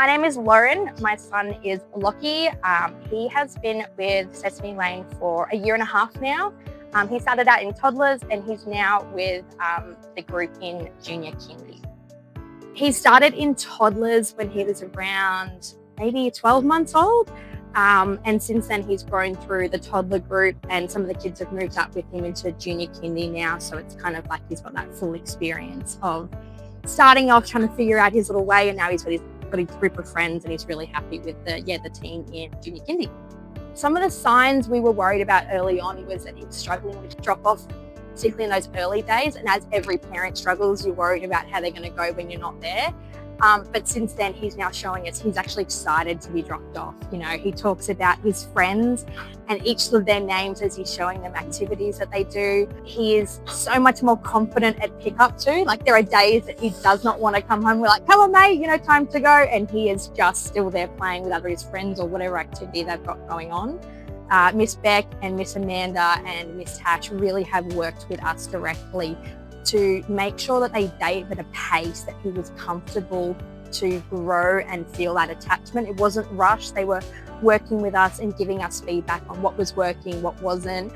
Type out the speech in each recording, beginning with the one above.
My name is Lauren. My son is Lockie. He has been with Sesame Lane for a year and a half now. He started out in toddlers and he's now with the group in junior kindy. He started in toddlers when he was around maybe 12 months old. And since then he's grown through the toddler group and some of the kids have moved up with him into junior kindy now. So it's kind of like he's got that full experience of starting off trying to figure out his little way, and now he's got his group of friends and he's really happy with the team in junior kindy. Some of the signs we were worried about early on was that he was struggling with drop off, particularly in those early days. And as every parent struggles, you're worried about how they're going to go when you're not there. But since then, he's now showing us he's actually excited to be dropped off. You know, he talks about his friends and each of their names as he's showing them activities that they do. He is so much more confident at pickup too. Like there are days that he does not want to come home. We're like, come on, mate, you know, time to go. And he is just still there playing with other his friends or whatever activity they've got going on. Miss Beck and Miss Amanda and Miss Tash really have worked with us directly to make sure that they date at a pace that he was comfortable to grow and feel that attachment. It wasn't rushed. They were working with us and giving us feedback on what was working, what wasn't.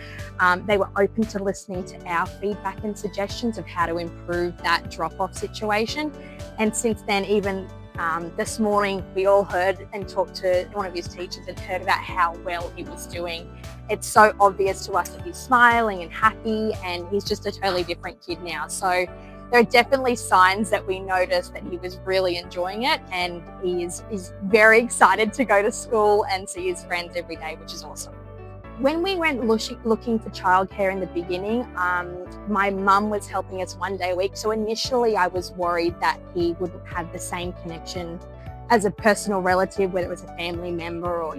They were open to listening to our feedback and suggestions of how to improve that drop-off situation. And since then, even this morning, we all heard and talked to one of his teachers and heard about how well he was doing. It's so obvious to us that he's smiling and happy, and he's just a totally different kid now. So there are definitely signs that we noticed that he was really enjoying it, and he's very excited to go to school and see his friends every day, which is awesome. When we went looking for childcare in the beginning, my mum was helping us one day a week. So initially I was worried that he wouldn't have the same connection as a personal relative, whether it was a family member or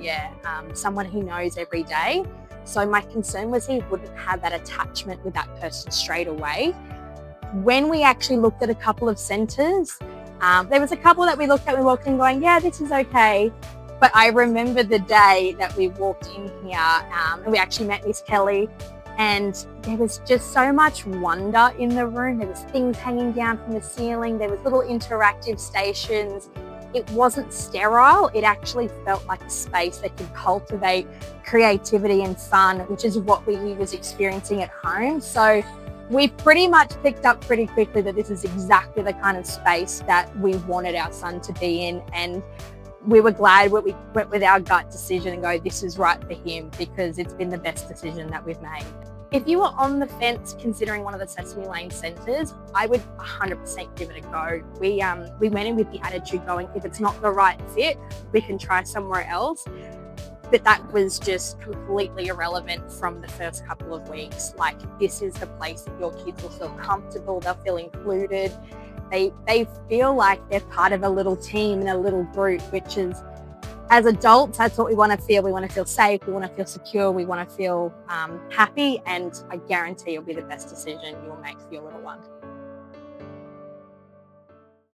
someone he knows every day. So my concern was he wouldn't have that attachment with that person straight away. When we actually looked at a couple of centres, there was a couple that we looked at, we walked in going, yeah, this is okay. But I remember the day that we walked in here and we actually met Miss Kelly, and there was just so much wonder in the room. There was things hanging down from the ceiling. There was little interactive stations. It wasn't sterile. It actually felt like a space that could cultivate creativity and fun, which is what we was experiencing at home. So we pretty much picked up pretty quickly that this is exactly the kind of space that we wanted our son to be in. And we were glad when we went with our gut decision and go, this is right for him, because it's been the best decision that we've made. If you were on the fence considering one of the Sesame Lane centres, I would 100% give it a go. We went in with the attitude going, if it's not the right fit, we can try somewhere else. But that was just completely irrelevant from the first couple of weeks. Like, this is the place that your kids will feel comfortable, they'll feel included. They feel like they're part of a little team and a little group, which is, as adults, that's what we want to feel. We want to feel safe, we want to feel secure, we want to feel happy, and I guarantee it'll be the best decision you'll make for your little one.